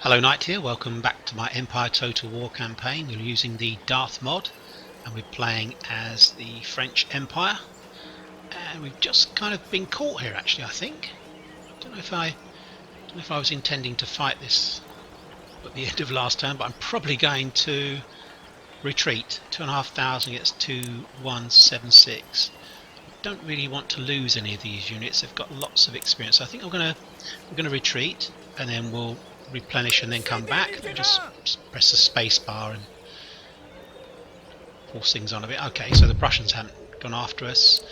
Hello Knight here, welcome back to my Empire Total War campaign. We're using the Darthmod and we're playing as the French Empire, and we've just kind of been caught here actually. I think I don't know if I was intending to fight this at the end of last turn, but I'm probably going to retreat. 2,500 against 2,176. I don't really want to lose any of these units. They've got lots of experience, so I think we're gonna retreat and then we'll replenish and then come back. Just press the space bar and force things on a bit. Okay, so the Prussians haven't gone after us.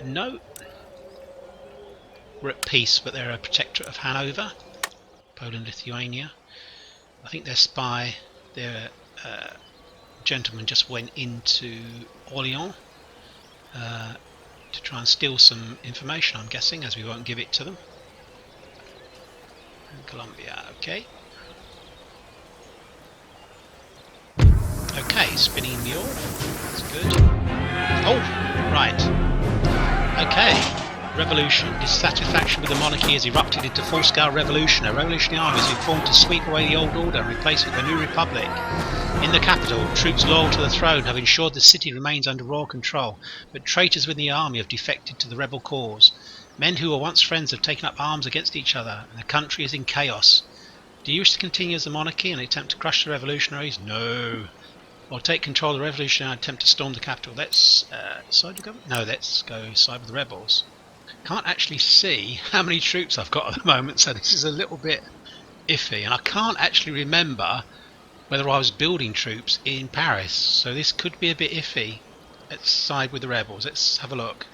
No, we're at peace, but they're a protectorate of Hanover, Poland, Lithuania. I think their spy, their gentleman, just went into Orléans to try and steal some information, I'm guessing, as we won't give it to them. Colombia, okay. Okay, spinning mule. That's good. Oh, right. Okay. Revolution. Dissatisfaction with the monarchy has erupted into full-scale revolution. A revolutionary army has been formed to sweep away the old order and replace it with a new republic. In the capital, troops loyal to the throne have ensured the city remains under royal control, but traitors within the army have defected to the rebel cause. Men who were once friends have taken up arms against each other, and the country is in chaos. Do you wish to continue as a monarchy and attempt to crush the revolutionaries? No. Or take control of the revolutionary and attempt to storm the capital? Let's side the government? No, let's go side with the rebels. Can't actually see how many troops I've got at the moment, so this is a little bit iffy, and I can't actually remember whether I was building troops in Paris, so this could be a bit iffy. Let's side with the rebels. Let's have a look.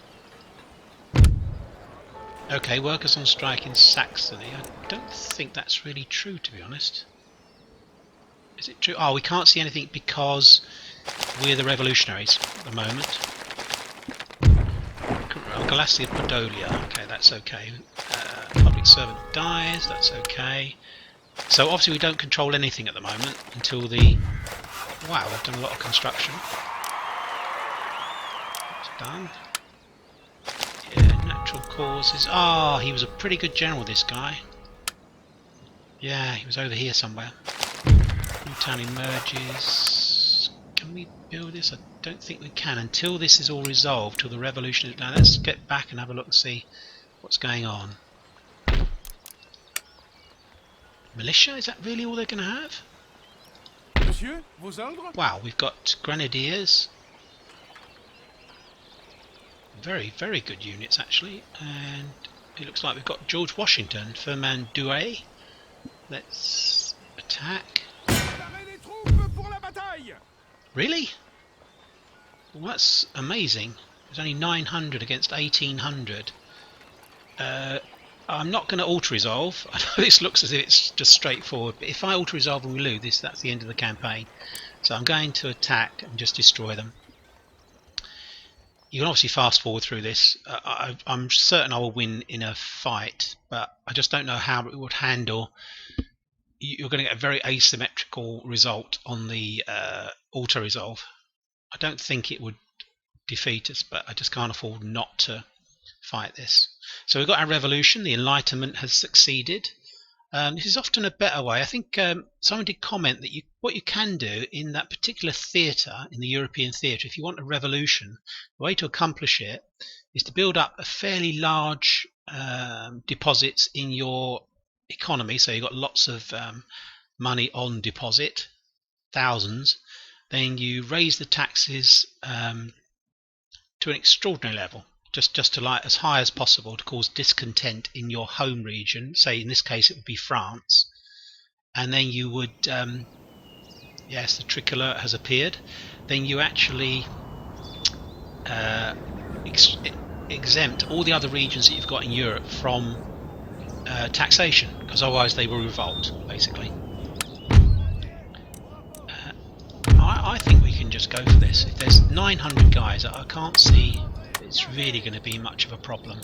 Okay, workers on strike in Saxony. I don't think that's really true, to be honest. Is it true? Oh, we can't see anything because we're the revolutionaries at the moment. Galaxy of Podolia. Okay, that's okay. Public servant dies. That's okay. So obviously we don't control anything at the moment until the... Wow, we've done a lot of construction. That's done. Yeah, natural causes. Ah, he was a pretty good general, this guy. Yeah, he was over here somewhere. New town emerges. Can we build this? I don't think we can until this is all resolved, till the revolution is done. Let's get back and have a look and see what's going on. Militia? Is that really all they're going to have? Wow, we've got grenadiers. Very, very good units actually, and it looks like we've got George Washington, Fernand Douay. Let's attack. Really? Well, that's amazing. There's only 900 against 1800. I'm not going to auto-resolve. I know this looks as if it's just straightforward, but if I auto-resolve and we lose this, that's the end of the campaign. So I'm going to attack and just destroy them. You can obviously fast forward through this. I'm certain I will win in a fight, but I just don't know how it would handle. You're going to get a very asymmetrical result on the auto-resolve. I don't think it would defeat us, but I just can't afford not to fight this. So we've got our revolution. The Enlightenment has succeeded. This is often a better way. I think someone did comment that what you can do in that particular theatre, in the European theatre, if you want a revolution, the way to accomplish it is to build up a fairly large deposits in your economy. So you've got lots of money on deposit, thousands. Then you raise the taxes to an extraordinary level, just to like as high as possible to cause discontent in your home region. Say in this case it would be France, and then you would yes, the trick alert has appeared. Then you actually exempt all the other regions that you've got in Europe from taxation, because otherwise they will revolt basically. I think we can just go for this. If there's 900 guys, I can't see it's really going to be much of a problem.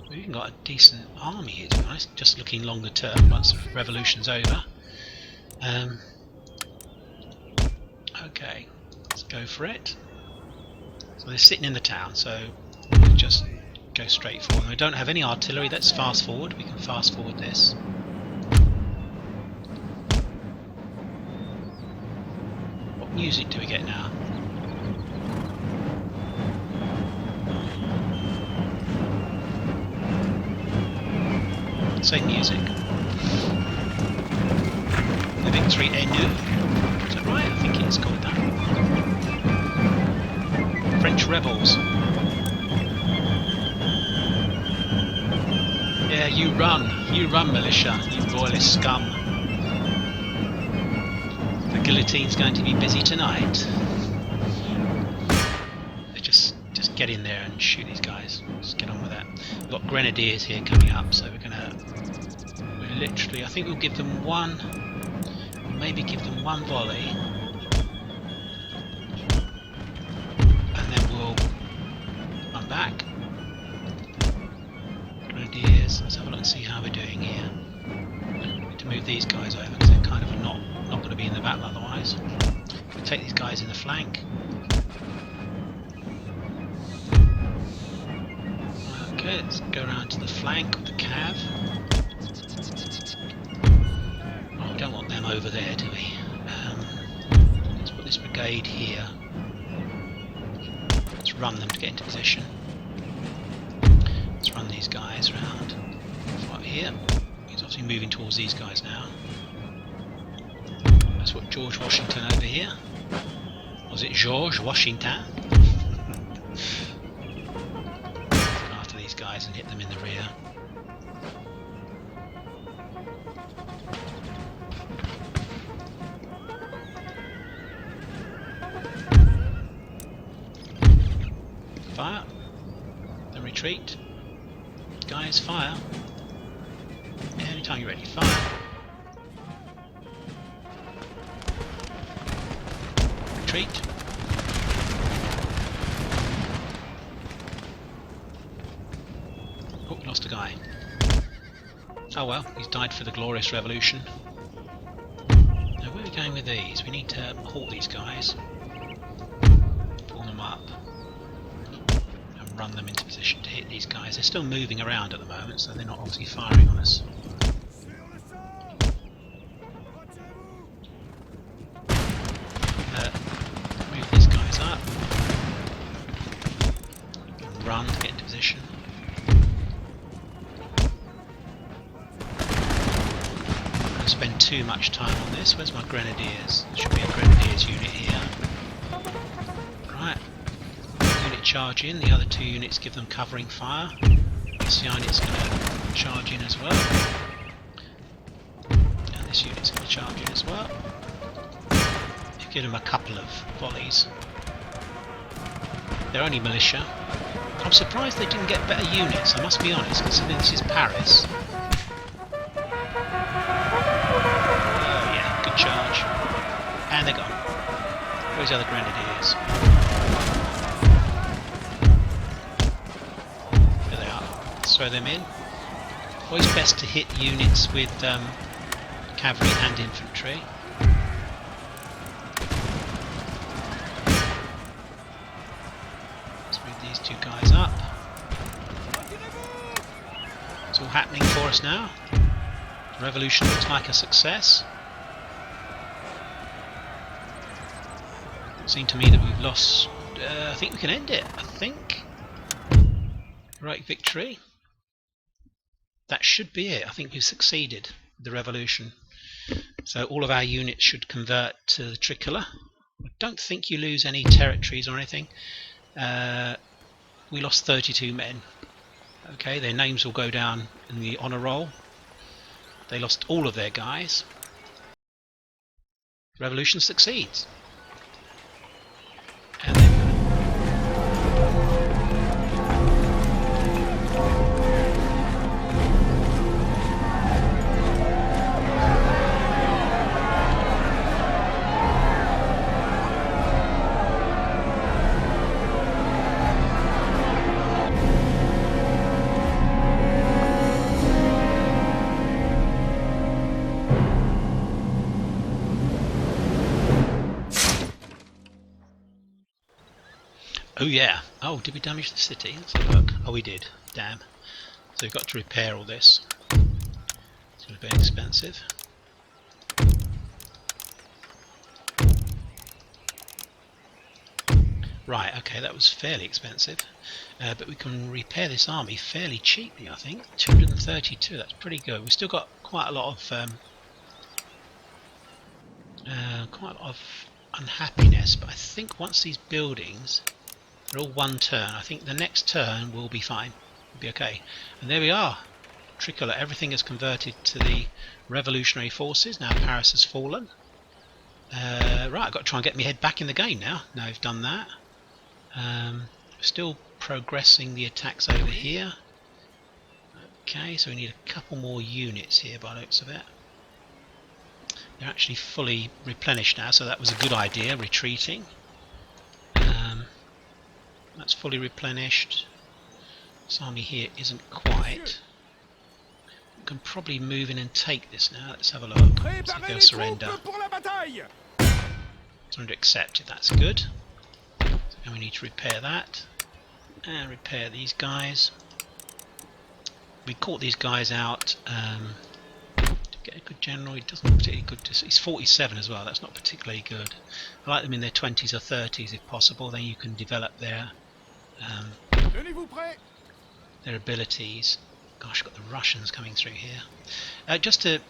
We've even got a decent army here, to be honest, just looking longer term once the revolution's over. Okay, let's go for it. So they're sitting in the town, so we'll just go straight for them. We don't have any artillery. Let's fast forward. We can fast forward this. music do we get now? Same music. The Victory Enu. Is that right? I think it is called that. French rebels. Yeah, you run, militia, you royalist scum. The guillotine's going to be busy tonight. Just get in there and shoot these guys. Just get on with that. We've got grenadiers here coming up, so we're literally, I think we'll give them one, maybe give them one volley, and then we'll run back. Grenadiers, let's have a look and see how we're doing here. Need to move these guys over because they're kind of not going to be in the battle otherwise. We'll take these guys in the flank. Okay, let's go around to the flank of the cav. Oh, we don't want them over there, do we? Let's put this brigade here. Let's run them to get into position. Let's run these guys round. Right here. He's obviously moving towards these guys now. That's what George Washington over here. Was it George Washington? After these guys and hit them in the rear. Fire. Then retreat. Guys, fire. Anytime you're ready, fire. Retreat. Oh, we lost a guy. Oh well, he's died for the glorious revolution. Now where are we going with these? We need to halt these guys. Pull them up. And run them into position to hit these guys. They're still moving around at the moment, so they're not obviously firing on us. Move these guys up. And run to get into position. Spend too much time on this. Where's my grenadiers? There should be a grenadiers unit here. Right. Unit charge in. The other two units give them covering fire. This unit's going to charge in as well. And this unit's going to charge in as well. You give them a couple of volleys. They're only militia. I'm surprised they didn't get better units, I must be honest, considering this is Paris. Charge, and they're gone. Where's the other grenadiers? There they are. Let's throw them in. Always best to hit units with cavalry and infantry. Let's move these two guys up. It's all happening for us now. The revolution looks like a success. Seemed to me that we've lost. I think we can end it. I think. Right, victory. That should be it. I think we've succeeded with the revolution. So all of our units should convert to the tricolour. I don't think you lose any territories or anything. We lost 32 men. Okay, their names will go down in the honour roll. They lost all of their guys. Revolution succeeds. And then oh yeah. Oh, did we damage the city? Let's have a look. Oh, we did. Damn. So we've got to repair all this. It's going to be expensive. Right, okay, that was fairly expensive. But we can repair this army fairly cheaply, I think. 232, that's pretty good. We've still got quite a lot of unhappiness, but I think once these buildings are all one turn, I think the next turn will be fine. We'll be okay. And there we are. Tricolour, everything is converted to the revolutionary forces. Now Paris has fallen. Right, I've got to try and get my head back in the game now. Now I've done that. Still progressing the attacks over here. Okay, so we need a couple more units here by the looks of it. They're actually fully replenished now, so that was a good idea, retreating. That's fully replenished. This army here isn't quite. We can probably move in and take this now. Let's have a look. See if they'll surrender. Surrender accepted, that's good. And we need to repair that. And repair these guys. We caught these guys out to get a good general. He doesn't look particularly good. He's 47 as well, that's not particularly good. I like them in their 20s or 30s if possible, then you can develop their abilities. Gosh, got the Russians coming through here. Just to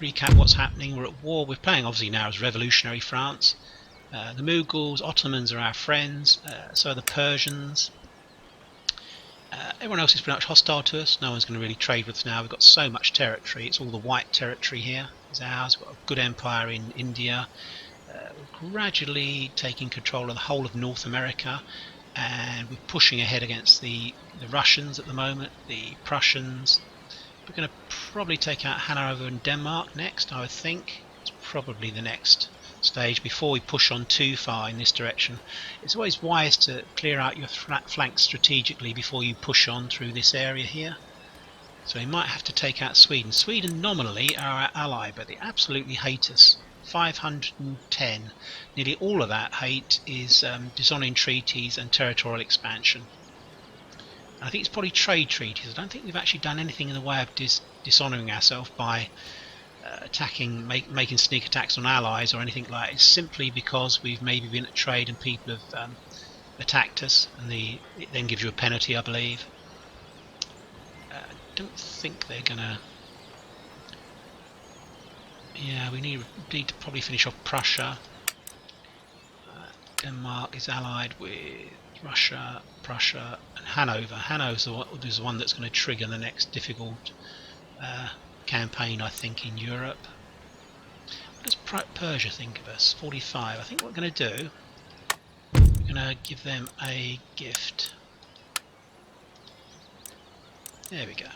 recap what's happening, we're at war. We're playing obviously now as revolutionary France. The Mughals, Ottomans are our friends, so are the Persians. Everyone else is pretty much hostile to us. No one's going to really trade with us now. We've got so much territory. It's all the white territory here. It's ours. We've got a good empire in India. We're gradually taking control of the whole of North America, and we're pushing ahead against the Russians at the moment, the Prussians. We're going to probably take out Hanover and Denmark next, I would think. It's probably the next stage before we push on too far in this direction. It's always wise to clear out your flanks strategically before you push on through this area here. So we might have to take out Sweden. Sweden nominally are our ally, but they absolutely hate us. 510. Nearly all of that hate is dishonoring treaties and territorial expansion. I think it's probably trade treaties. I don't think we've actually done anything in the way of dishonouring ourselves by attacking, making sneak attacks on allies or anything like that. It's simply because we've maybe been at trade and people have attacked us, and it then gives you a penalty, I believe. I don't think they're gonna. Yeah, we need to probably finish off Prussia. Denmark is allied with Russia, Prussia, and Hanover. Hanover is the one that's going to trigger the next difficult campaign, I think, in Europe. What does Persia think of us? 45. I think what we're going to do, we're going to give them a gift. There we go.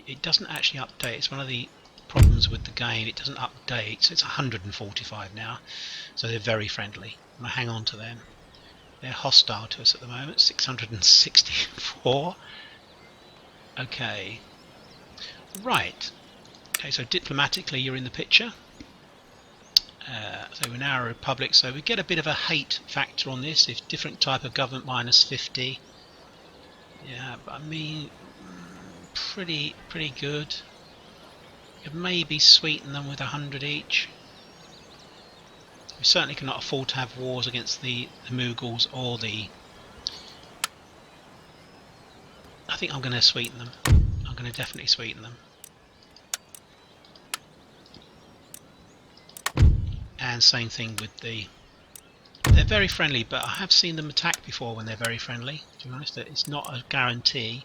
It doesn't actually update. It's one of the problems with the game. It doesn't update, so it's 145 now. So they're very friendly. I'm going to hang on to them. They're hostile to us at the moment. 664. Okay. Right. Okay, so diplomatically you're in the picture. So we're now a republic, so we get a bit of a hate factor on this. If different type of government minus 50. Yeah, but I mean, pretty good. You could maybe sweeten them with 100 each. We certainly cannot afford to have wars against the Mughals or the. I think I'm going to sweeten them. I'm going to definitely sweeten them. And same thing with the. They're very friendly, but I have seen them attack before when they're very friendly. To be honest, it's not a guarantee.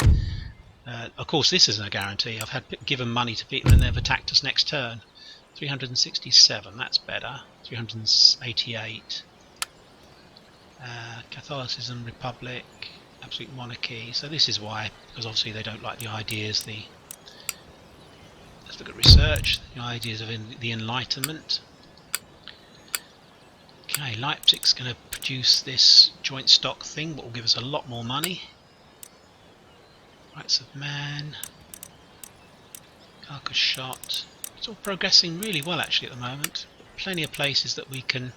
Of course, this isn't a guarantee. I've given money to people and they've attacked us next turn. 367, that's better. 388. Catholicism, Republic, absolute monarchy. So this is why, because obviously they don't like the ideas. Let's look at research. The ideas of the Enlightenment. Okay, Leipzig's going to produce this joint stock thing, but will give us a lot more money. Rights of man, carcass shot. It's all progressing really well actually at the moment. Plenty of places that we can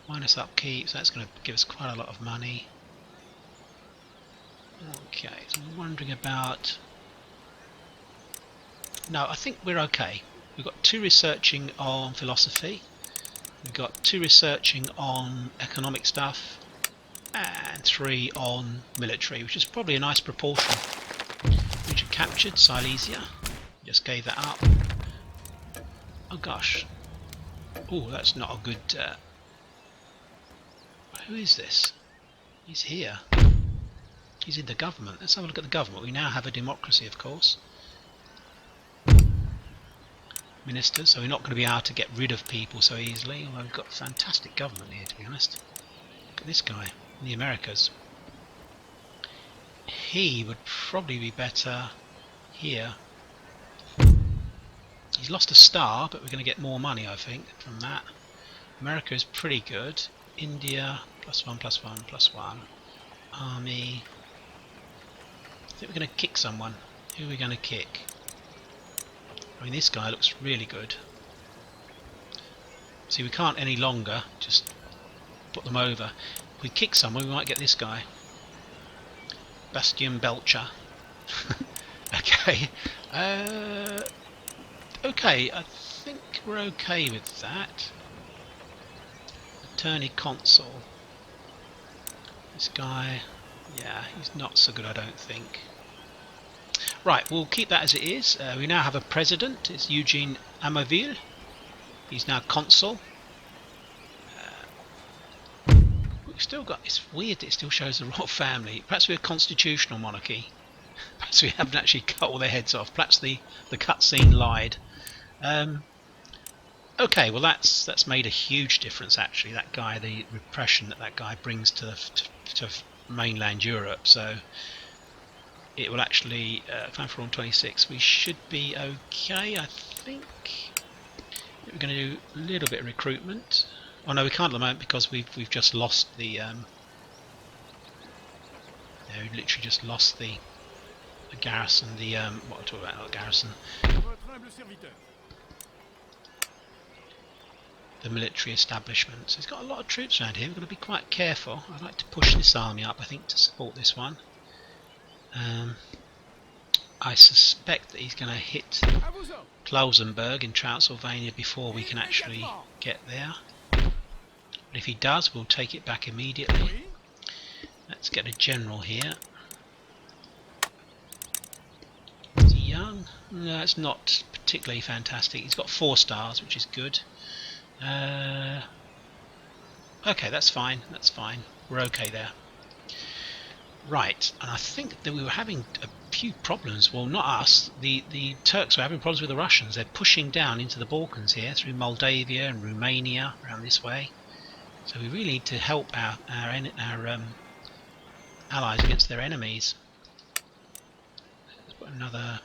minus upkeep, so that's going to give us quite a lot of money. Okay, so I'm wondering about. No, I think we're okay. We've got 2 researching on philosophy. We've got 2 researching on economic stuff and 3 on military, which is probably a nice proportion. Region captured, Silesia. Just gave that up. Oh gosh. Oh, that's not a good... Who is this? He's here. He's in the government. Let's have a look at the government. We now have a democracy, of course. Ministers, so we're not going to be able to get rid of people so easily, although we've got a fantastic government here, to be honest. Look at this guy in the Americas. He would probably be better here. He's lost a star, but we're going to get more money, I think, from that. America is pretty good. India, +1, +1, +1. Army. I think we're going to kick someone. Who are we going to kick? I mean, this guy looks really good. See, we can't any longer just put them over. If we kick someone, we might get this guy. Bastian Belcher. Okay. Okay, I think we're okay with that. Attorney Consul. This guy, yeah, he's not so good, I don't think. Right, we'll keep that as it is. We now have a president. It's Eugene Amaville. He's now consul. We've still got... It's weird that it still shows the royal family. Perhaps we're a constitutional monarchy. Perhaps we haven't actually cut all their heads off. Perhaps the cutscene lied. Okay, well that's made a huge difference actually. That guy, the repression that guy brings to mainland Europe. So it will actually plan for on 26. We should be okay, I think. We're going to do a little bit of recruitment. Oh no, we can't at the moment because we've just lost the. We literally just lost the garrison. The what am I talking about? Not garrison. The military establishment. So it's got a lot of troops around here. We've got to be quite careful. I'd like to push this army up, I think, to support this one. I suspect that he's going to hit Klausenberg in Transylvania before we can actually get there. But if he does, we'll take it back immediately. Let's get a general here. Is he young? No, it's not particularly fantastic. He's got 4 stars, which is good. Okay, that's fine. That's fine. We're okay there. Right, and I think that we were having a few problems. Well, not us. The Turks were having problems with the Russians. They're pushing down into the Balkans here through Moldavia and Romania around this way. So we really need to help our allies against their enemies. Let's put another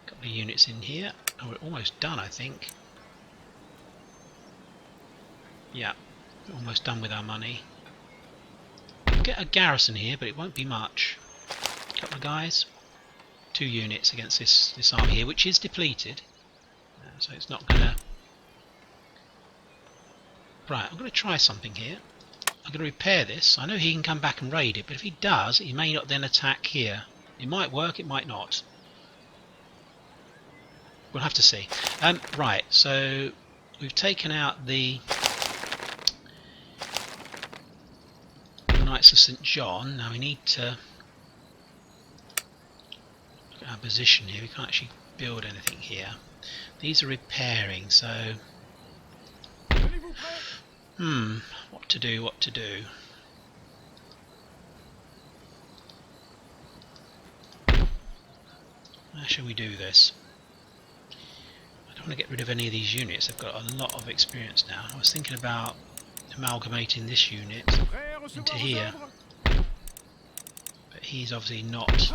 couple of units in here. Oh, we're almost done, I think. Yeah, we're almost done with our money. Get a garrison here, but it won't be much. A couple of guys, 2 units against this army here, which is depleted. So it's not gonna. Right, I'm gonna try something here. I'm gonna repair this. I know he can come back and raid it, but if he does, he may not then attack here. It might work, it might not. We'll have to see. Right, so we've taken out the Knights of St. John. Now we need to look at our position here. We can't actually build anything here. These are repairing, so what to do, what to do. How shall we do this? I don't want to get rid of any of these units. They've got a lot of experience now. I was thinking about amalgamating this unit into here, but he's obviously not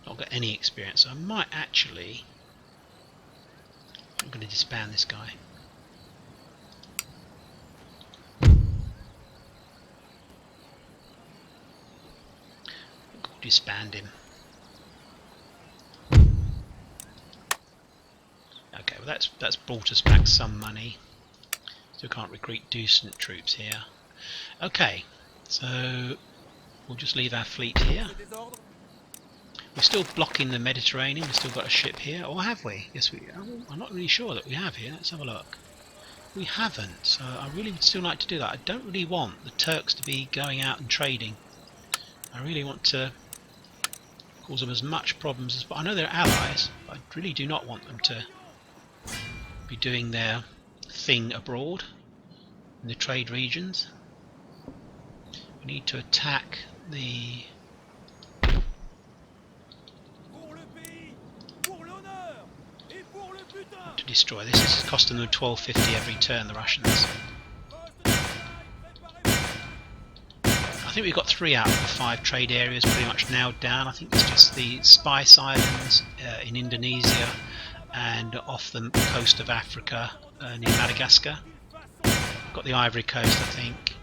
got any experience, so I might actually, I'm going to disband this guy. We'll disband him. Okay, well that's brought us back some money. Still can't recruit decent troops here. Okay, so we'll just leave our fleet here. We're still blocking the Mediterranean. We've still got a ship here, or have we? Yes, we. I'm not really sure that we have here. Let's have a look. we haven't, so I really would still like to do that. I don't really want the Turks to be going out and trading. I really want to cause them as much problems as possible. I know they're allies, but I really do not want them to be doing their thing abroad in the trade regions. We need to attack the... to destroy this. This is costing them 1250 every turn, the Russians. I think we've got 3 out of the 5 trade areas pretty much nailed down. I think it's just the Spice Islands in Indonesia and off the coast of Africa near Madagascar. Got the Ivory Coast, I think.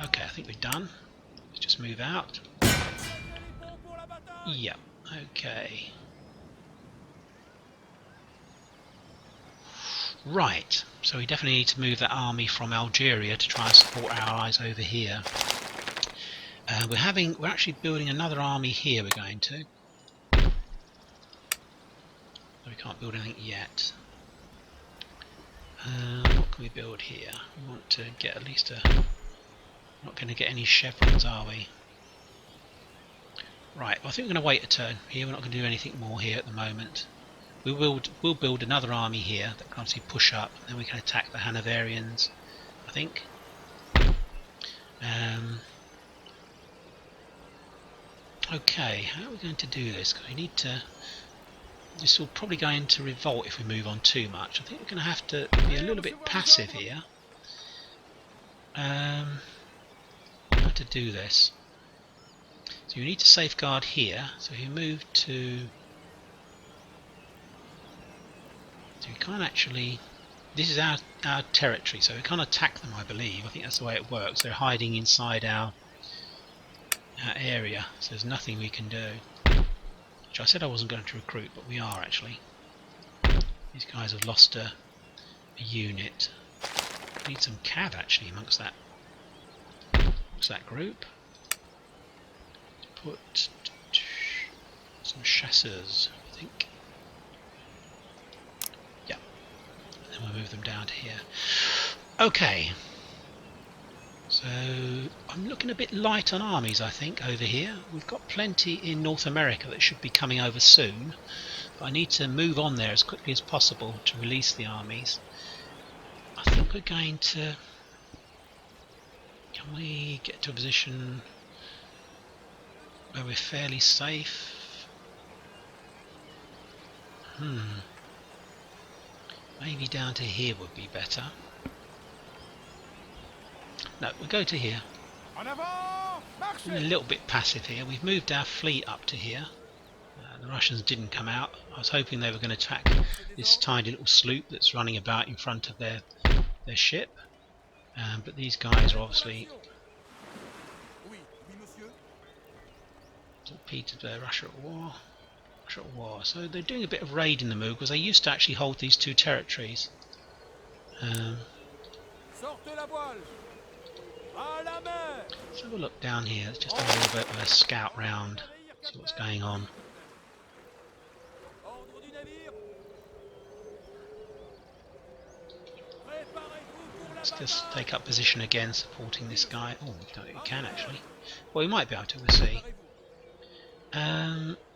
Okay, I think we're done. Let's just move out. Yep, okay. Right, so we definitely need to move that army from Algeria to try and support our allies over here. We're actually building another army here. We're going to. We can't build anything yet. What can we build here? We want to get at least a... Not going to get any chevrons, are we? Right, well, I think we're going to wait a turn here. We're not going to do anything more here at the moment. We'll build another army here that can obviously push up, and then we can attack the Hanoverians, I think. Okay, how are we going to do this? Because we need to... This will probably go into revolt if we move on too much. I think we're going to have to be a little bit passive here. How to do this? So you need to safeguard here. So if you move to... So we can't actually... This is our territory, so we can't attack them, I believe. I think that's the way it works. They're hiding inside our area, so there's nothing we can do. Which I said I wasn't going to recruit, but we are actually. These guys have lost a unit. We need some cav actually amongst that group. Put some chasseurs, I think. Yeah. And then we'll move them down to here. Okay. So I'm looking a bit light on armies, I think, over here. We've got plenty in North America that should be coming over soon, but I need to move on there as quickly as possible to release the armies. I think we're going to... Can we get to a position where we're fairly safe? Maybe down to here would be better. No, we'll go to here. We're a little bit passive here. We've moved our fleet up to here. The Russians didn't come out. I was hoping they were going to attack this tiny little sloop that's running about in front of their ship. But these guys are obviously torpedoed Russia at war. Russia at war. So they're doing a bit of raid in the move because they used to actually hold these 2 territories. Let's have a look down here. Let's just have a little bit of a scout round, see what's going on. Let's just take up position again, supporting this guy. Oh, we don't think we can actually. Well, we might be able to, we'll see.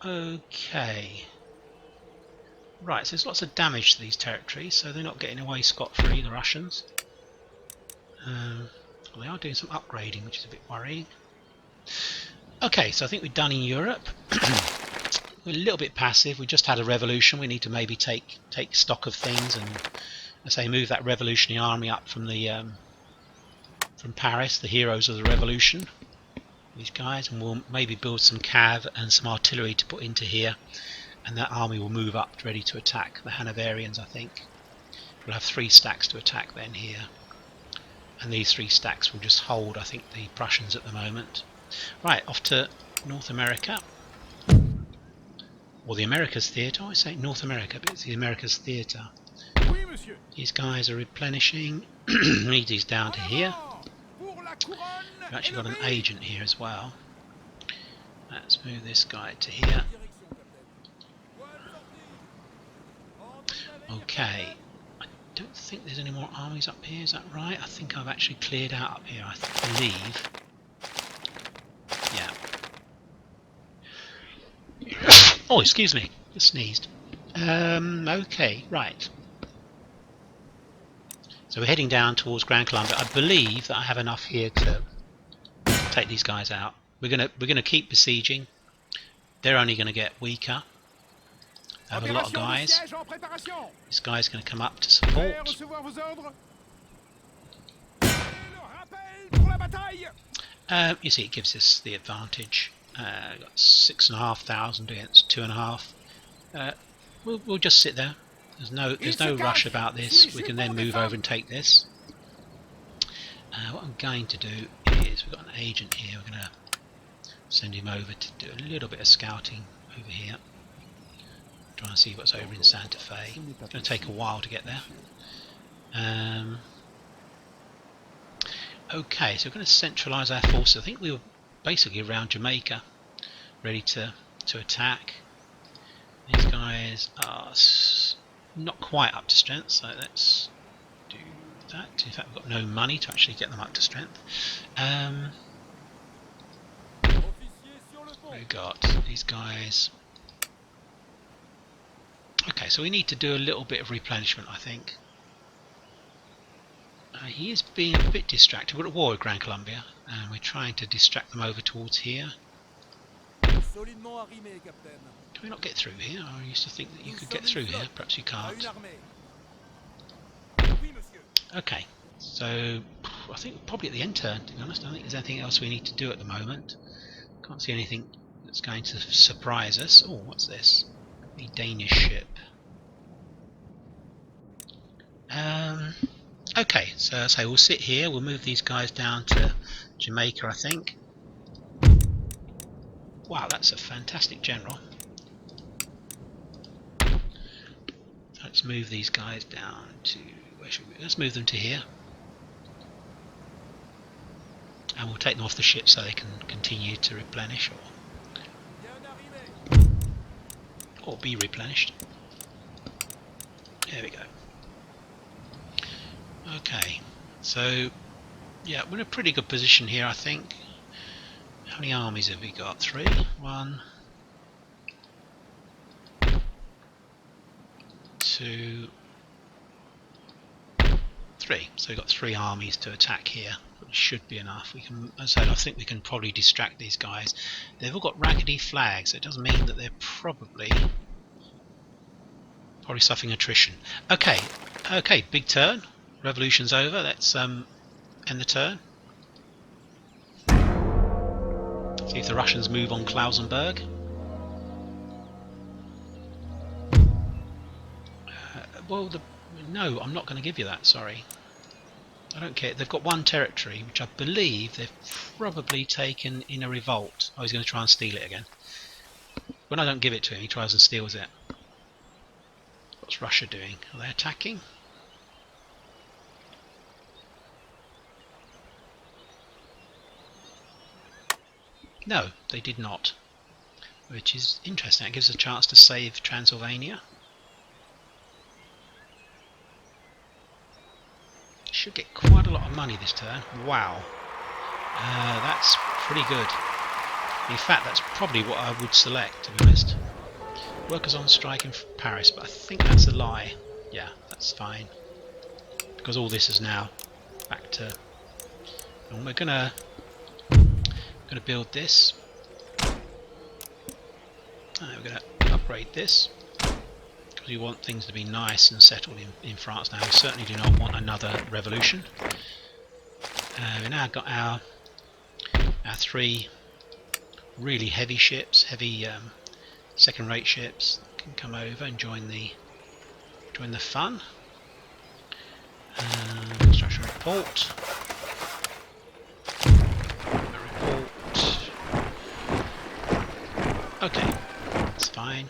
Okay. Right, so there's lots of damage to these territories, so they're not getting away scot-free, the Russians. Well, they are doing some upgrading, which is a bit worrying. Okay, so I think we're done in Europe. We're a little bit passive. We just had a revolution. We need to maybe take stock of things and, I say, move that revolutionary army up from the from Paris, the heroes of the revolution. These guys, and we'll maybe build some cav and some artillery to put into here, and that army will move up ready to attack the Hanoverians. I think we'll have 3 stacks to attack then here. And these 3 stacks will just hold, I think, the Prussians at the moment. Right, off to North America. Or the Americas Theatre. I say North America, but it's the Americas Theatre. These guys are replenishing. Need these down to here. We've actually got an agent here as well. Let's move this guy to here. Okay, I don't think there's any more armies up here, is that right? I think I've actually cleared out up here, I believe. Yeah. Oh, excuse me, just sneezed. Okay, right. So we're heading down towards Grand Columbia. I believe that I have enough here to take these guys out. We're gonna keep besieging. They're only gonna get weaker. I have a lot of guys. This guy's gonna come up to support. You see, it gives us the advantage. Got 6,500 against 2,500. We'll just sit there. There's no rush about this. We can then move over and take this. What I'm going to do is, we've got an agent here. We're going to send him over to do a little bit of scouting over here. Trying to see what's over in Santa Fe. It's going to take a while to get there. Okay, so we're going to centralise our forces. I think we were basically around Jamaica, ready to attack. These guys are not quite up to strength, so let's do that. In fact, we've got no money to actually get them up to strength. We've got these guys. Okay, so we need to do a little bit of replenishment, I think. He is being a bit distracted. We're at war with Grand Columbia, and we're trying to distract them over towards here. Can we not get through here? I used to think that you could get through here. Perhaps you can't. Okay, so I think probably at the end turn, to be honest. I don't think there's anything else we need to do at the moment. Can't see anything that's going to surprise us. Oh, what's this? A Danish ship. Okay, so we'll sit here. We'll move these guys down to Jamaica, I think. Wow, that's a fantastic general. Let's move these guys down to, where should we? Let's move them to here, and we'll take them off the ship so they can continue to replenish or be replenished. There we go. Okay, so yeah, we're in a pretty good position here, I think. How many armies have we got? 3? 1, 2, 3. So we've got 3 armies to attack here, which should be enough. We can, as I said, I think we can probably distract these guys. They've all got raggedy flags, so it does mean that they're probably suffering attrition. Okay, big turn. Revolution's over. Let's end the turn. See if the Russians move on Klausenberg. Well, no, I'm not going to give you that. Sorry, I don't care. They've got 1 territory, which I believe they've probably taken in a revolt. Oh, he's going to try and steal it again. When I don't give it to him, he tries and steals it. What's Russia doing? Are they attacking? No, they did not, which is interesting. It gives us a chance to save Transylvania. Should get quite a lot of money this turn. Wow, that's pretty good. In fact, that's probably what I would select, to be honest. Workers on strike in Paris, but I think that's a lie. Yeah, that's fine, because all this is now back to, and we're gonna build this. We're going to upgrade this because we want things to be nice and settled in France now. We certainly do not want another revolution. We've now got our 3 really heavy ships, heavy second-rate ships that can come over and join the fun. Construction report. Okay, that's fine.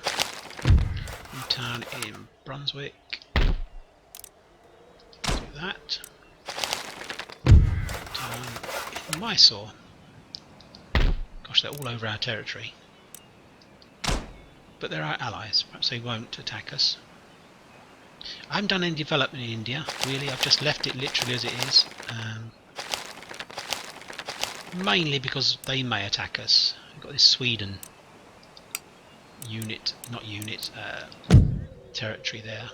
New town in Brunswick. Do that. Town in Mysore. Gosh, they're all over our territory. But they're our allies. Perhaps they won't attack us. I haven't done any development in India, really. I've just left it literally as it is. Mainly because they may attack us. We've got this Sweden territory there.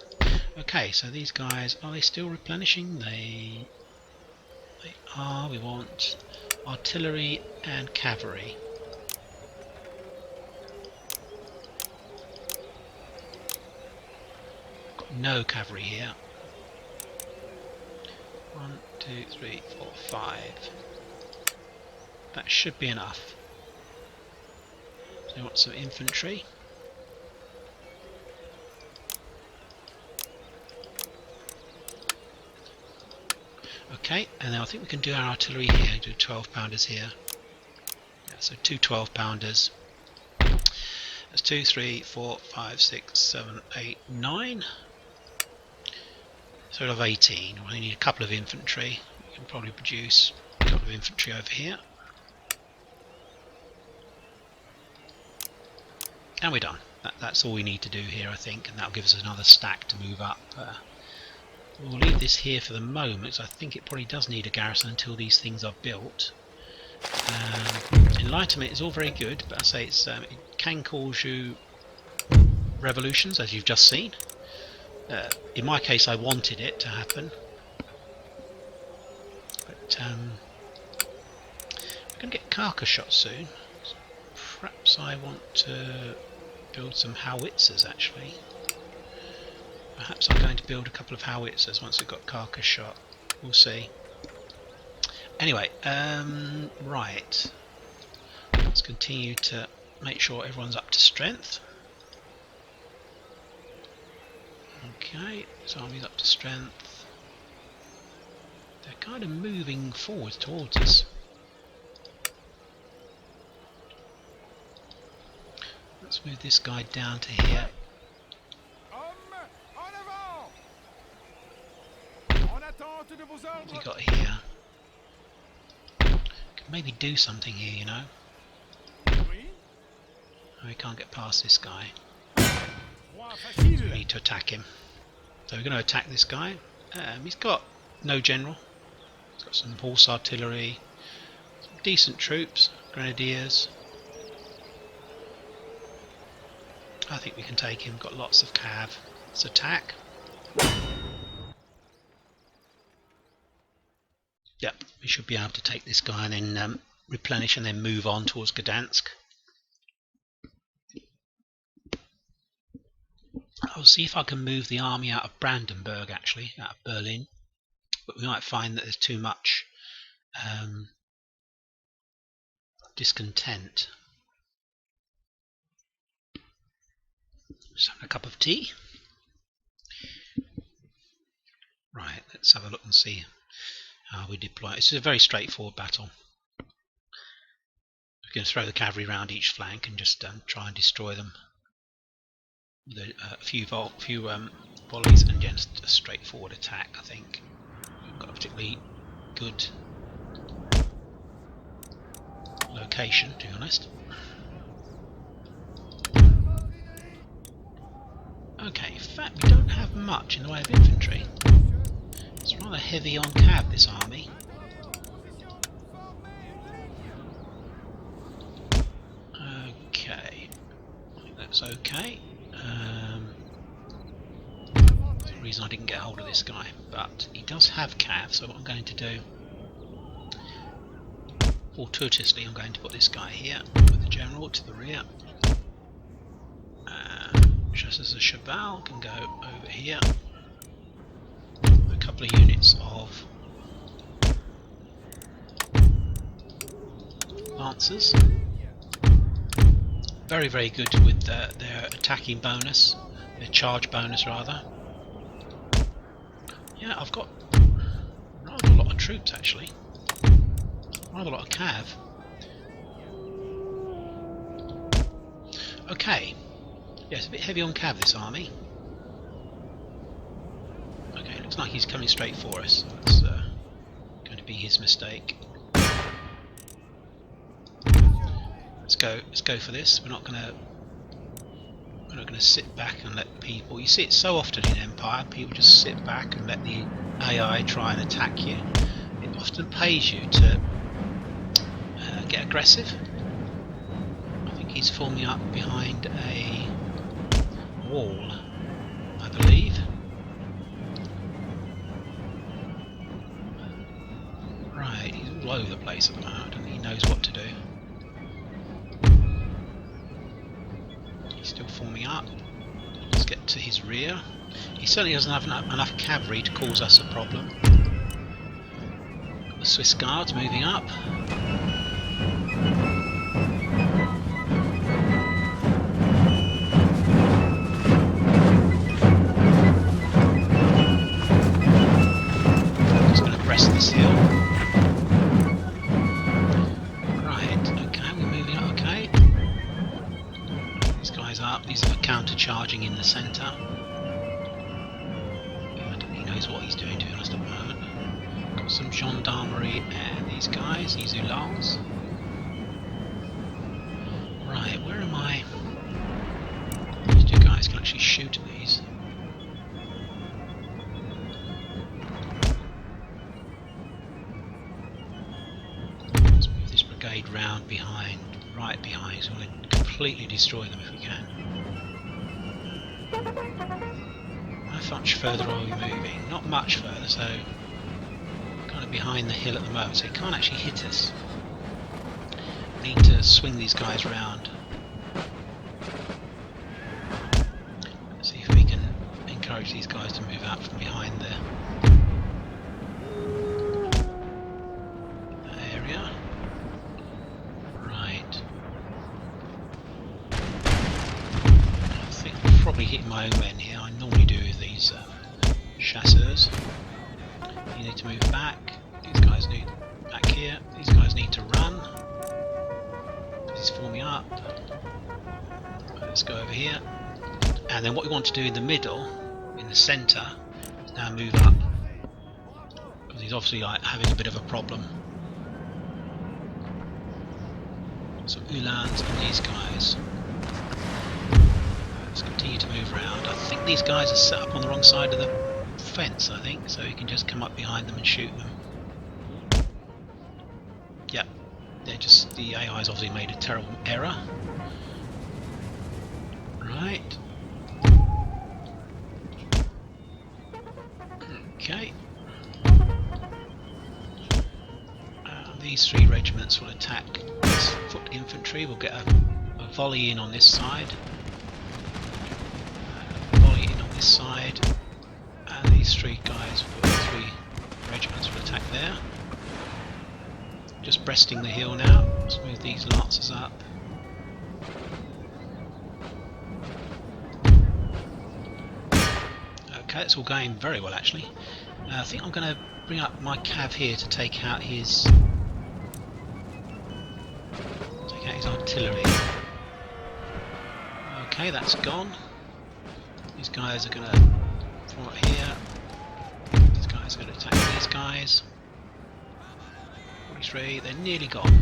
Okay, so these guys, are they still replenishing? They are. We want artillery and cavalry. Got no cavalry here. 1, 2, 3, 4, 5. That should be enough. So we want some infantry. Okay, and then I think we can do our artillery here, do 12-pounders here. Yeah, so 2 12-pounders. That's 2, 3, 4, 5, 6, 7, 8, 9. So we'll have 18. We need a couple of infantry. We can probably produce a couple of infantry over here. And we're done. That's all we need to do here, I think, and that'll give us another stack to move up. We'll leave this here for the moment, so I think it probably does need a garrison until these things are built. Enlightenment is all very good, but I say it can cause you revolutions, as you've just seen. In my case, I wanted it to happen, but we're going to get carcass shot soon. So perhaps I want to build some howitzers, actually. Perhaps I'm going to build a couple of howitzers once we've got carcass shot. We'll see. Anyway, right. Let's continue to make sure everyone's up to strength. Okay, this army's up to strength. They're kind of moving forward towards us. Let's move this guy down to here. What's he got here? Could maybe do something here, you know. Oh, we can't get past this guy. We need to attack him. So we're going to attack this guy. He's got no general. He's got some horse artillery, some decent troops, grenadiers. I think we can take him. Got lots of cav. Let's attack. Yep, we should be able to take this guy and then replenish and then move on towards Gdansk. I'll see if I can move the army out of Brandenburg, actually, out of Berlin. But we might find that there's too much discontent. Just having a cup of tea. Right, let's have a look and see how we deploy. This is a very straightforward battle. We're going to throw the cavalry around each flank and just try and destroy them. A few volleys and just a straightforward attack. I think we've got a particularly good location, to be honest. Okay, in fact we don't have much in the way of infantry. It's rather heavy on cav, this army. Okay, I think that's okay. There's a reason I didn't get hold of this guy, but he does have cav, so what I'm going to do, fortuitously, I'm going to put this guy here with the general to the rear. Just as a cheval can go over here. A couple of units of lancers. Very, very good with their attacking bonus, their charge bonus rather. Yeah, I've got rather a lot of troops actually. Rather a lot of cav. Okay. Yeah, it's a bit heavy on cav, this army. Okay, looks like he's coming straight for us. That's going to be his mistake. Let's go for this. We're not going to going to sit back and let people... You see it so often in Empire, people just sit back and let the AI try and attack you. It often pays you to get aggressive. I think he's forming up behind a wall, I believe. Right, he's all over the place at the moment and he knows what to do. He's still forming up. Let's get to his rear. He certainly doesn't have enough cavalry to cause us a problem. Got the Swiss Guards moving up. Just going to breast this hill. Right, okay, we're moving up, okay. These guys up, these are counter-charging in the centre. Knows what he's doing, to be honest, at the moment. Got some gendarmerie and these guys, these Uhlans. Right, where am I? These two guys can actually shoot at these. Let's move this brigade round behind, right behind, so we want to completely destroy them if we can. How much further are we moving? Not much further, so kind of behind the hill at the moment, so he can't actually hit us. We need to swing these guys round. Let's see if we can encourage these guys to move out from behind the area. Right. I think I'm probably hitting my own men here. I normally do with these chasseurs. You need to move back. These guys need back here. These guys need to run. This is forming up. Let's go over here. And then what we want to do in the middle, in the centre, is now move up. Because he's obviously like having a bit of a problem. So Uhlans and these guys. Let's continue to move around. I think these guys are set up on the wrong side of the fence, I think, so you can just come up behind them and shoot them. Yep, they're just, the AI's obviously made a terrible error. Right. Okay. These three regiments will attack this foot infantry. We'll get a volley in on this side. This side, and these three guys, three regiments will attack there. Just breasting the hill now. Let's move these lancers up. Okay, it's all going very well actually. I think I'm going to bring up my cav here to take out his artillery. Okay, that's gone. These guys are going to form up here. These guys are going to attack these guys. 43, they're nearly gone.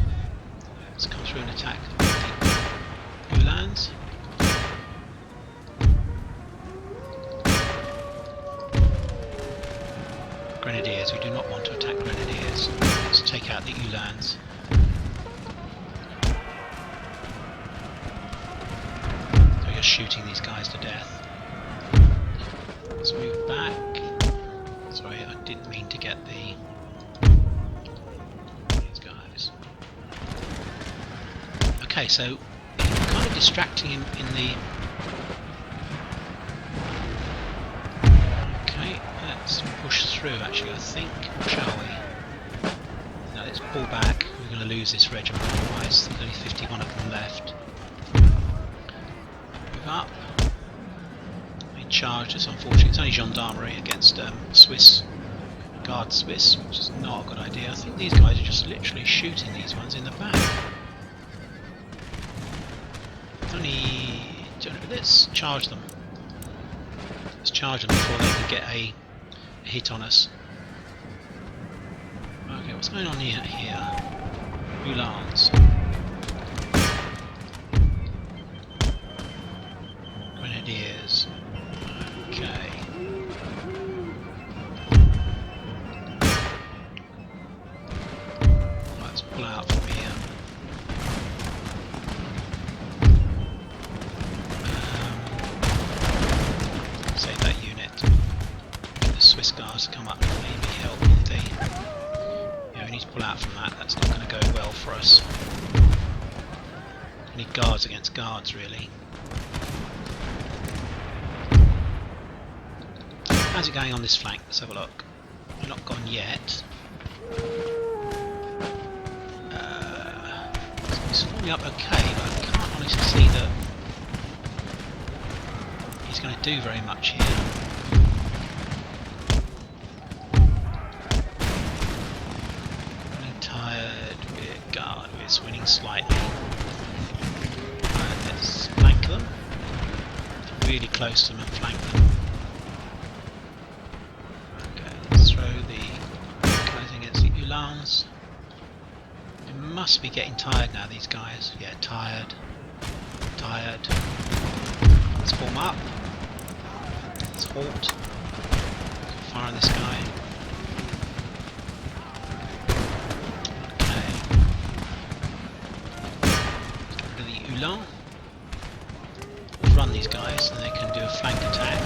Let's come through and attack the Uhlans. Grenadiers, we do not want to attack Grenadiers. Let's take out the Uhlans. So you're shooting these guys to death. Let's move back. Sorry, I didn't mean to get these guys. Okay, so kind of distracting him in the... Okay, let's push through actually, I think, shall we? No, let's pull back. We're going to lose this regiment, otherwise there's only 51 of them left. Move up. Charged us, unfortunately. It's only gendarmerie against Swiss Guard Swiss, which is not a good idea. I think these guys are just literally shooting these ones in the back. It's only... Let's charge them. Let's charge them before they can get a hit on us. Okay, what's going on here? Uhlans. pull out from here. Save that unit. Get the Swiss guards to come up and maybe help with the... Yeah, we need to pull out from that. That's not going to go well for us. We need guards against guards, really. How's it going on this flank? Let's have a look. We're not gone yet. It's forming up okay, but I can't honestly see that he's going to do very much here. Running tired, we're swinging slightly. Let's flank them. Really close to them and flank them. Okay, let's throw the guys against the Uhlans. They must be getting tired now, these guys. Yeah, tired. Tired. Let's form up. Let's halt. Fire on this guy. Okay. Let's get rid of the Uhlans. Run these guys and they can do a flank attack.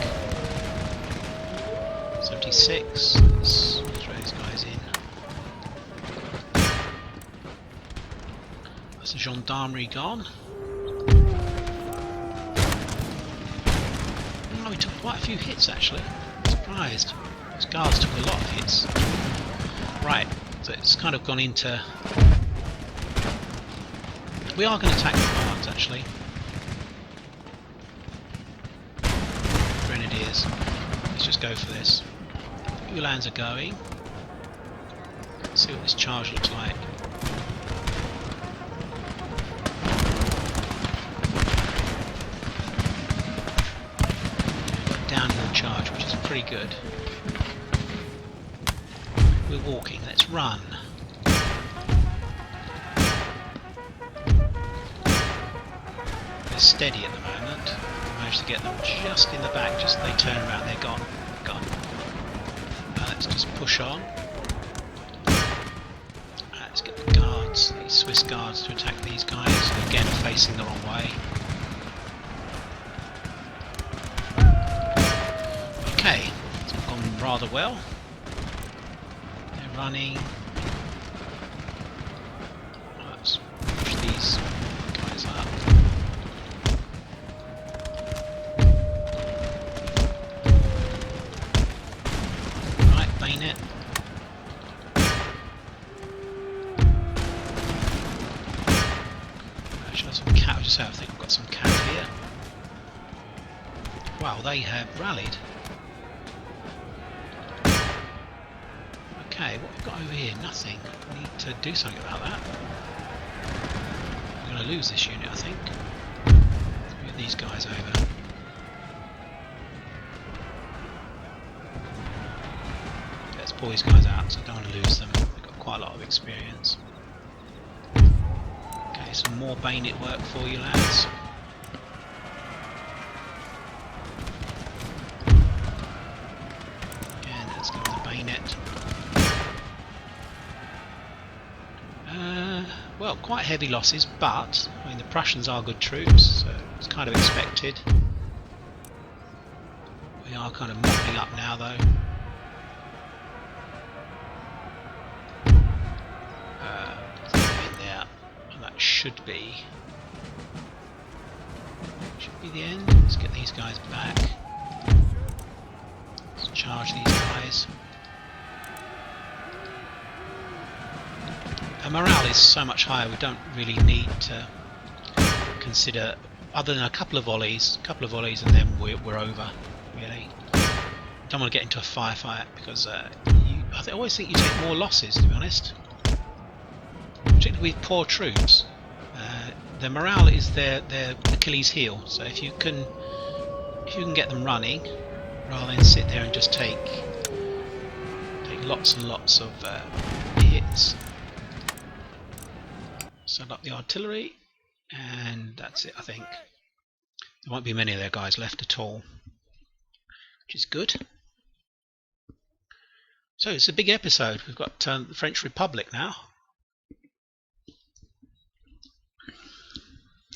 76. Let's throw these guys in. That's the gendarmerie gone. Oh, we took quite a few hits actually. Surprised. Those guards took a lot of hits. Right, so it's kind of gone into... We are going to attack the guards actually. Grenadiers. Let's just go for this. Uhlans are going. Let's see what this charge looks like. Downhill charge, which is pretty good. We're walking. Let's run. They're steady at the moment. Managed to get them just in the back, just they turn around, they're gone. Gone. Let's just push on. Let's get the guards, these Swiss guards, to attack these guys. Again, facing the wrong way. Okay, it's gone rather well. They're running. Let's push these guys up. It. Actually, some cat. I think we've got some cat here. Wow, they have rallied. Okay, what we've got over here? Nothing. We need to do something about that. We're going to lose this unit, I think. Move these guys over. Pull these guys out, so I don't want to lose them. They've got quite a lot of experience. Okay, some more bayonet work for you lads. Again, let's go with the bayonet. Well, quite heavy losses, but I mean the Prussians are good troops, so it's kind of expected. We are kind of mopping up now though. Should be the end. Let's get these guys back. Let's charge these guys. Our morale is so much higher, we don't really need to consider, other than a couple of volleys and then we're over, really. Don't want to get into a firefight because I always think you take more losses, to be honest, particularly with poor troops. The morale is their Achilles heel, so if you can get them running rather than sit there and just take lots and lots of hits. Set up the artillery, and that's it. I think there won't be many of their guys left at all, which is good. So it's a big episode. We've got the French Republic now.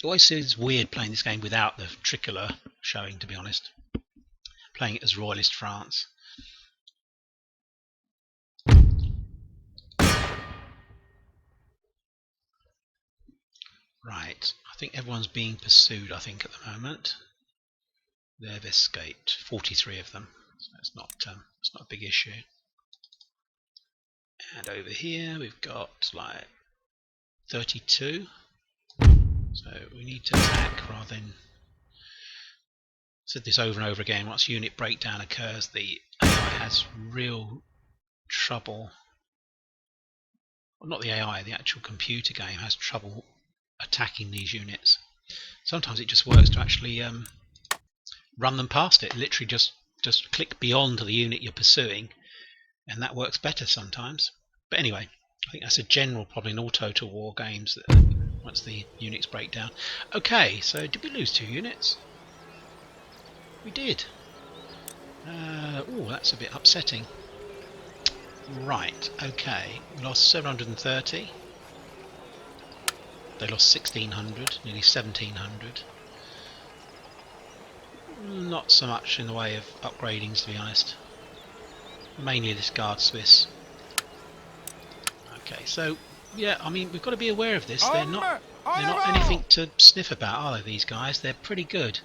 It always seems weird playing this game without the tricolour showing, to be honest. Playing it as Royalist France. Right, I think everyone's being pursued, I think, at the moment. They've escaped, 43 of them, so it's not a big issue. And over here we've got like 32, so we need to attack rather than... I've said this over and over again, once unit breakdown occurs, the AI has real trouble. Well, not the AI, the actual computer game has trouble attacking these units. Sometimes it just works to actually run them past it. Literally just click beyond the unit you're pursuing, and that works better sometimes. But anyway, I think that's a general problem in all Total War games, that once the units break down. Okay, so did we lose 2 units? We did. Oh, that's a bit upsetting. Right, okay, we lost 730. They lost 1600, nearly 1700. Not so much in the way of upgradings, to be honest. Mainly this Guard Swiss. Okay, so yeah, I mean, we've got to be aware of this. They're not anything to sniff about, are they? These guys, they're pretty good.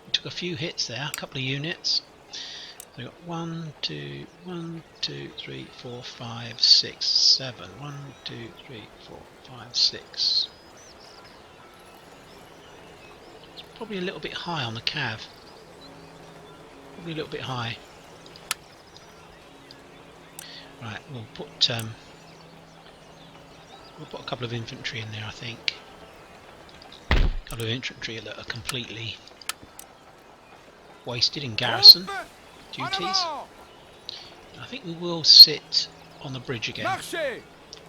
We took a few hits there, a couple of units. So we've got 1, 2, 3, 4, 5, 6, 7. 1, 2, 3, 4, 5, 6. It's probably a little bit high on the cav. Probably a little bit high. Right, we'll put a couple of infantry in there, I think. A couple of infantry that are completely wasted in garrison duties. I think we will sit on the bridge again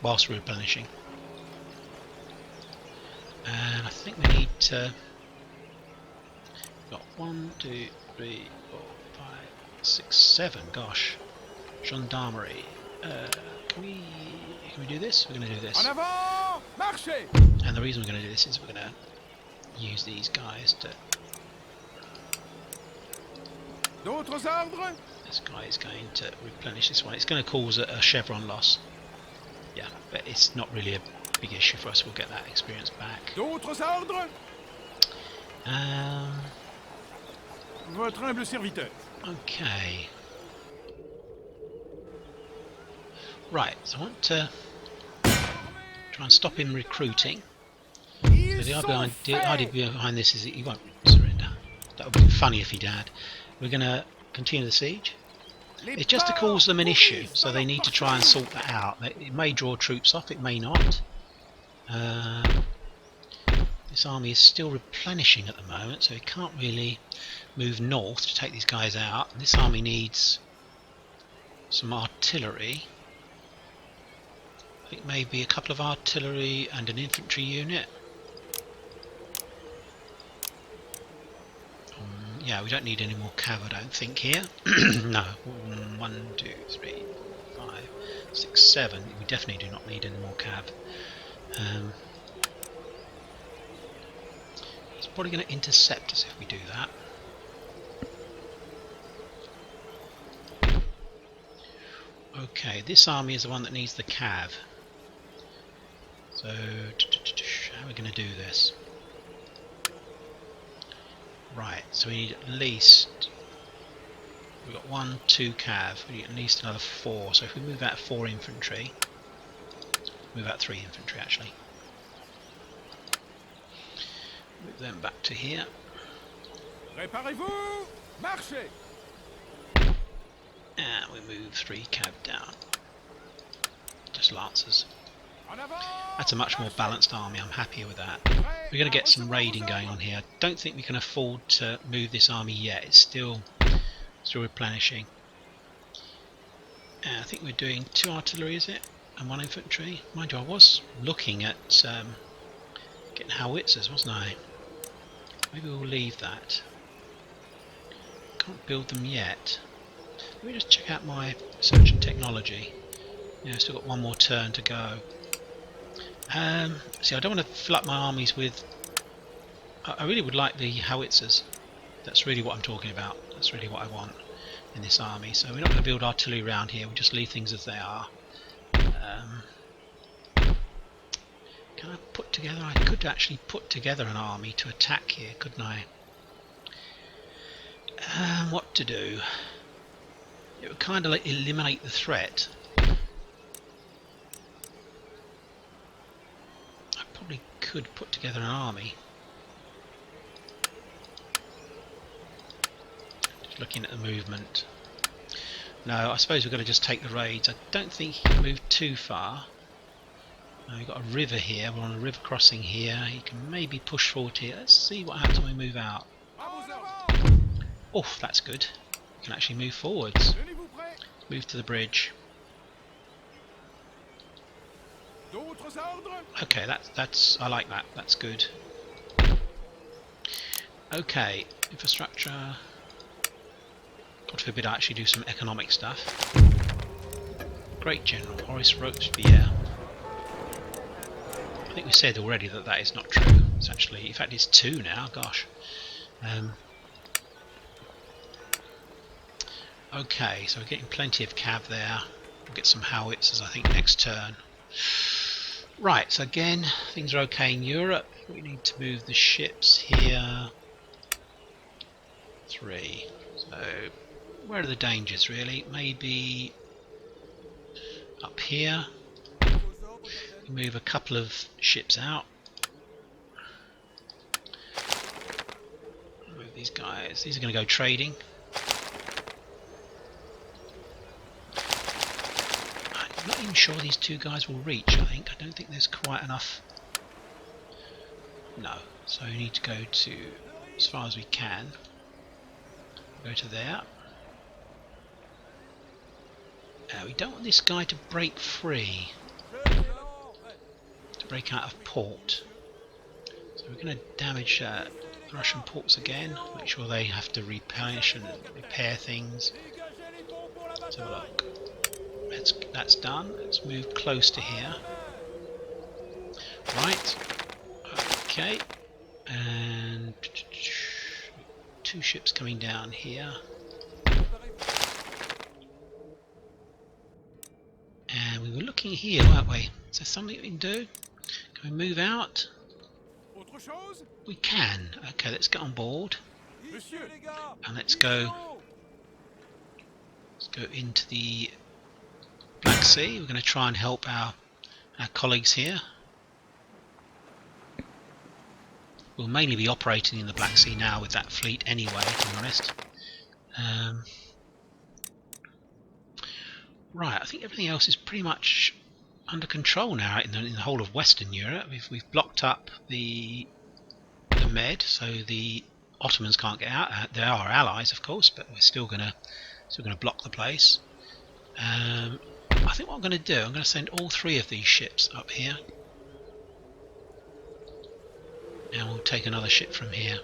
whilst replenishing. And I think we need to... got 1, 2, 3, 4, 5, 6, 7. Gosh, gendarmerie. Can we do this? We're going to do this. And the reason we're going to do this is we're going to use these guys to... This guy is going to replenish this one. It's going to cause a chevron loss. Yeah, but it's not really a big issue for us. We'll get that experience back. Votre humble serviteur. Okay. Right, so I want to try and stop him recruiting. So the idea behind this is that he won't surrender. That would be funny if he did. We're going to continue the siege. It's just to cause them an issue, so they need to try and sort that out. It may draw troops off, it may not. This army is still replenishing at the moment, so it can't really move north to take these guys out. This army needs some artillery. I think maybe a couple of artillery and an infantry unit. Yeah, we don't need any more cav, I don't think, here. No. 1, 2, 3, 4, 5, 6, 7. We definitely do not need any more cav. He's probably going to intercept us if we do that. Okay, this army is the one that needs the cav. So, how are we going to do this? Right, so we need at least... We've got 1, 2 cav, we need at least another 4. So if we move out 4 infantry... Move out 3 infantry, actually. Move them back to here. Préparez-vous! Marchez! And we move 3 cav down. Just lancers. That's a much more balanced army, I'm happier with that. We're going to get some raiding going on here. Don't think we can afford to move this army yet, it's still replenishing. I think we're doing 2 artillery, is it? And 1 infantry. Mind you, I was looking at getting howitzers, wasn't I? Maybe we'll leave that. Can't build them yet. Let me just check out my research and technology. Yeah, still got 1 more turn to go. See, I don't want to fill up my armies with I really would like the howitzers. That's really what I'm talking about. That's really what I want in this army. So we're not going to build artillery around here. We'll just leave things as they are. Can I put together? I could actually put together an army to attack here, couldn't I? What to do? It would kind of like eliminate the threat. I probably could put together an army. Just looking at the movement. No, I suppose we're going to just take the raids. I don't think he can move too far. Now we've got a river here. We're on a river crossing here. He can maybe push forward here. Let's see what happens when we move out. Oh, that's good. We can actually move forwards. Move to the bridge. Okay, that's I like that. That's good. Okay, infrastructure. God forbid I actually do some economic stuff. Great General Horace Robespierre. I think we said already that that is not true. It's actually, in fact, it's 2 now. Gosh. Okay, so we're getting plenty of cav there. We'll get some howitzers, I think, next turn. Right, so again, things are okay in Europe. We need to move the ships here. 3. So, where are the dangers, really? Maybe up here. Move a couple of ships out. Move these guys. These are going to go trading. I'm not even sure these 2 guys will reach, I think. I don't think there's quite enough. No. So we need to go to, as far as we can, go to there. We don't want this guy to break free. To break out of port. So we're going to damage the Russian ports again. Make sure they have to replenish and repair things. Let's have a look. That's done. Let's move close to here. Right. Okay. And 2 ships coming down here. And we were looking here, weren't we? Is there something we can do? Can we move out? We can. Okay, let's get on board. And let's go into the Black Sea. We're going to try and help our colleagues here. We'll mainly be operating in the Black Sea now with that fleet anyway, to be honest. Right, I think everything else is pretty much under control now in the whole of Western Europe. We've blocked up the Med, so the Ottomans can't get out. They are our allies, of course, but we're still gonna block the place. I think what I'm going to do, I'm going to send all 3 of these ships up here, and we'll take another ship from here.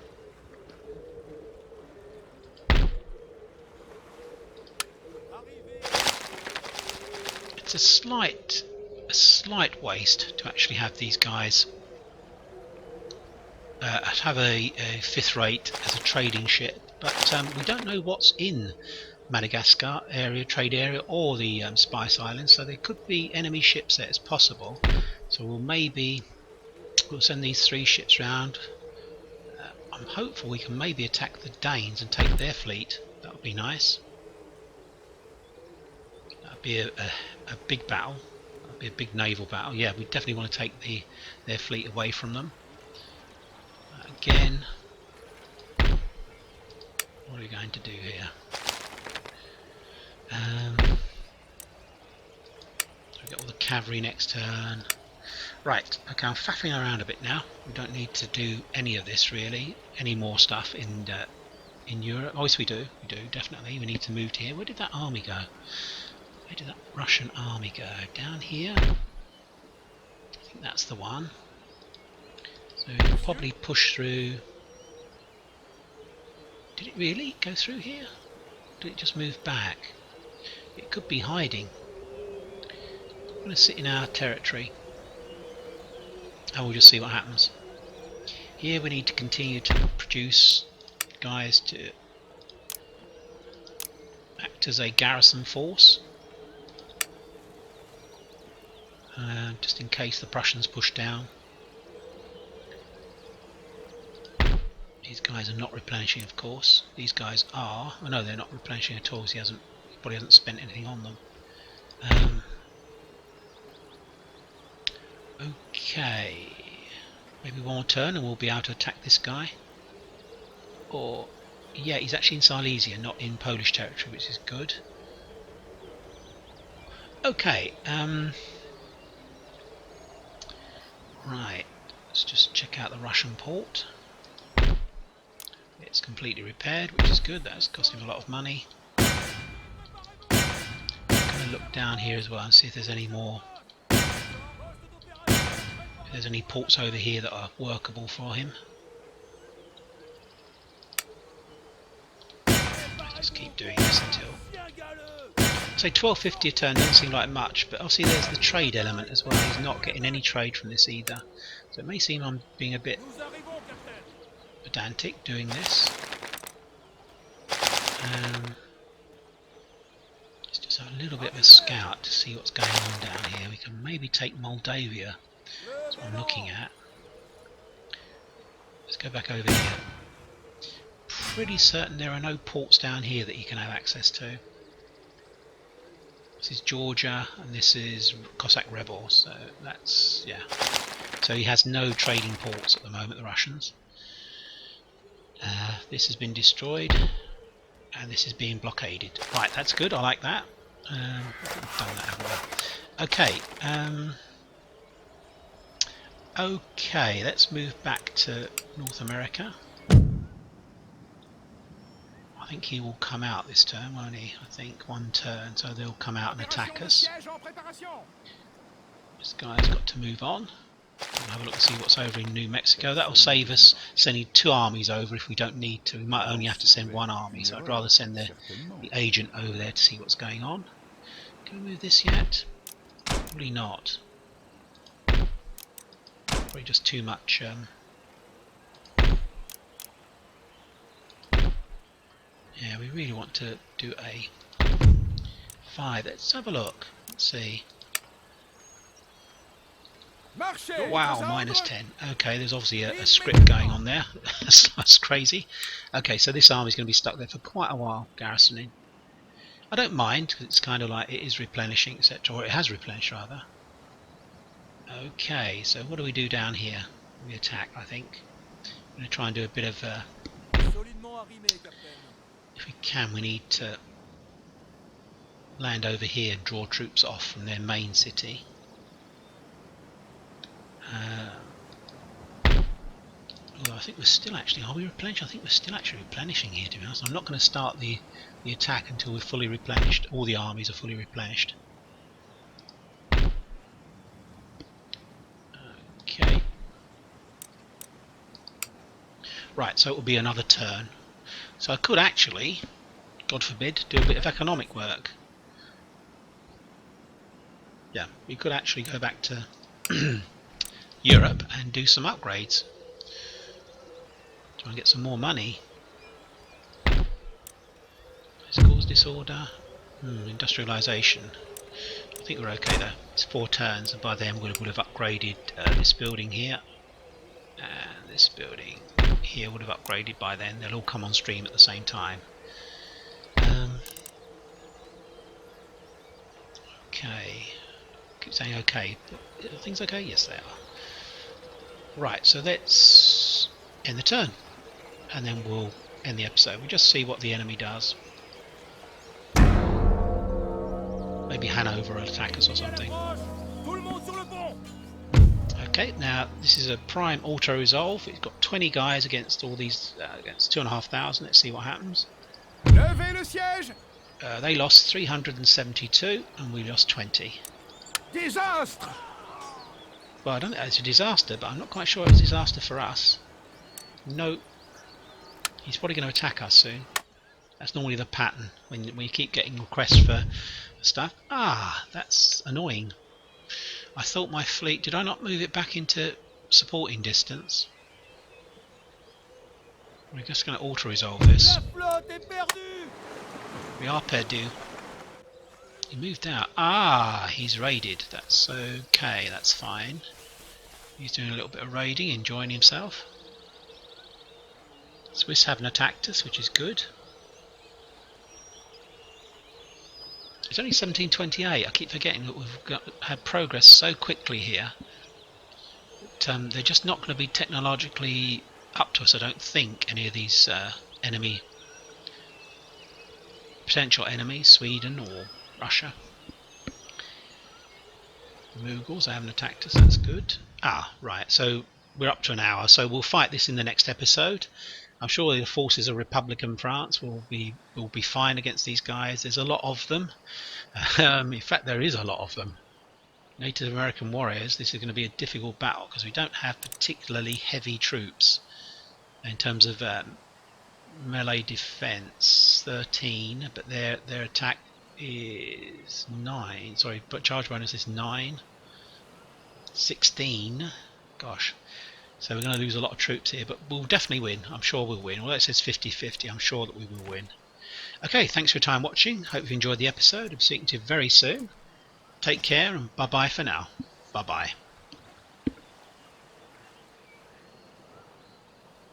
It's a slight waste to actually have these guys have a 5th rate as a trading ship, but we don't know what's in Madagascar area, trade area, or the Spice Islands, so there could be enemy ships there as possible. So we'll send these 3 ships round. I'm hopeful we can maybe attack the Danes and take their fleet. That would be nice. That would be a big battle. That would be a big naval battle. Yeah, we definitely want to take their fleet away from them. Again, what are we going to do here? So we get all the cavalry next turn. Right, okay, I'm faffing around a bit now. We don't need to do any of this really, any more stuff in Europe. Oh yes, we do, definitely. We need to move to here. Where did that army go? Where did that Russian army go? Down here? I think that's the one. So we'll probably push through. Did it really go through here? Or did it just move back? It could be hiding. I'm going to sit in our territory and we'll just see what happens. Here we need to continue to produce guys to act as a garrison force, just in case the Prussians push down. These guys are not replenishing, of course. These guys are. Oh no, they're not replenishing at all. He probably hasn't spent anything on them. Okay, maybe one more turn and we'll be able to attack this guy. Or, yeah, he's actually in Silesia, not in Polish territory, which is good. Okay, right, let's just check out the Russian port. It's completely repaired, which is good. That's cost him a lot of money. I'm going to look down here as well and see if there's any more. If there's any ports over here that are workable for him. Let's just keep doing this until. Say 1250 a turn doesn't seem like much, but obviously there's the trade element as well. He's not getting any trade from this either, so it may seem I'm being a bit pedantic doing this. Let's just have a little bit of a scout to see what's going on down here. We can maybe take Moldavia. That's what I'm looking at. Let's go back over here. Pretty certain there are no ports down here that you can have access to. This is Georgia and this is Cossack rebels, so that's, yeah. So he has no trading ports at the moment, the Russians. This has been destroyed and this is being blockaded. Right, that's good, I like that. We've done that, haven't we? Okay, okay, let's move back to North America. I think he will come out this turn, won't he? I think one turn, so they'll come out and attack us. This guy's got to move on. We'll have a look and see what's over in New Mexico. That will save us sending 2 armies over if we don't need to. We might only have to send 1 army, so I'd rather send the agent over there to see what's going on. Can we move this yet? Probably not. Probably just too much. Yeah, we really want to do a 5. Let's have a look. Let's see. Wow, -10. Okay, there's obviously a script going on there. That's crazy. Okay, so this army's going to be stuck there for quite a while, garrisoning. I don't mind, because it's kind of like it is replenishing, etc. Or it has replenished, rather. Okay, so what do we do down here? We attack, I think. I'm going to try and do a bit of... if we can, we need to land over here and draw troops off from their main city. Although I think we're still actually, are we replenished? I think we're still actually replenishing here, to be honest. I'm not going to start the attack until we're fully replenished. All the armies are fully replenished. Okay. Right, so it will be another turn. So I could actually, God forbid, do a bit of economic work. Yeah, we could actually go back to Europe and do some upgrades. Try and get some more money. Let's cause disorder. Industrialisation. I think we're okay though. It's 4 turns, and by then we would have upgraded this building here. And this building here would have upgraded by then. They'll all come on stream at the same time. Okay. I keep saying okay, but are things okay? Yes, they are. Right, so let's end the turn, and then we'll end the episode. We'll just see what the enemy does. Maybe Hanover will attack us or something. Okay, now this is a prime auto-resolve. It's got 20 guys against all these, against 2,500. Let's see what happens. They lost 372 and we lost 20. Disaster! Well, I don't think it's a disaster, but I'm not quite sure it's a disaster for us. No, he's probably going to attack us soon. That's normally the pattern when you keep getting requests for stuff. Ah, that's annoying. I thought my fleet, did I not move it back into supporting distance? We're just going to auto-resolve this. La flotte est perdue! We are perdu. He moved out. Ah, he's raided. That's okay, that's fine. He's doing a little bit of raiding, enjoying himself. Swiss haven't attacked us, which is good. It's only 1728. I keep forgetting that we've had progress so quickly here. But, they're just not going to be technologically up to us, I don't think, any of these potential enemies, Sweden or Russia. The Mughals, they haven't attacked us, that's good. Ah, right, so we're up to an hour, so we'll fight this in the next episode. I'm sure the forces of Republican France will be fine against these guys. There's a lot of them. In fact, there is a lot of them. Native American warriors, this is going to be a difficult battle because we don't have particularly heavy troops in terms of melee defense. 13, but their attack is 9. Sorry, but charge bonus is 9. 16. Gosh. So we're going to lose a lot of troops here, but we'll definitely win. I'm sure we'll win. Although it says 50-50, I'm sure that we will win. Okay, thanks for your time watching. Hope you enjoyed the episode. I'll be speaking to you very soon. Take care and bye-bye for now. Bye-bye.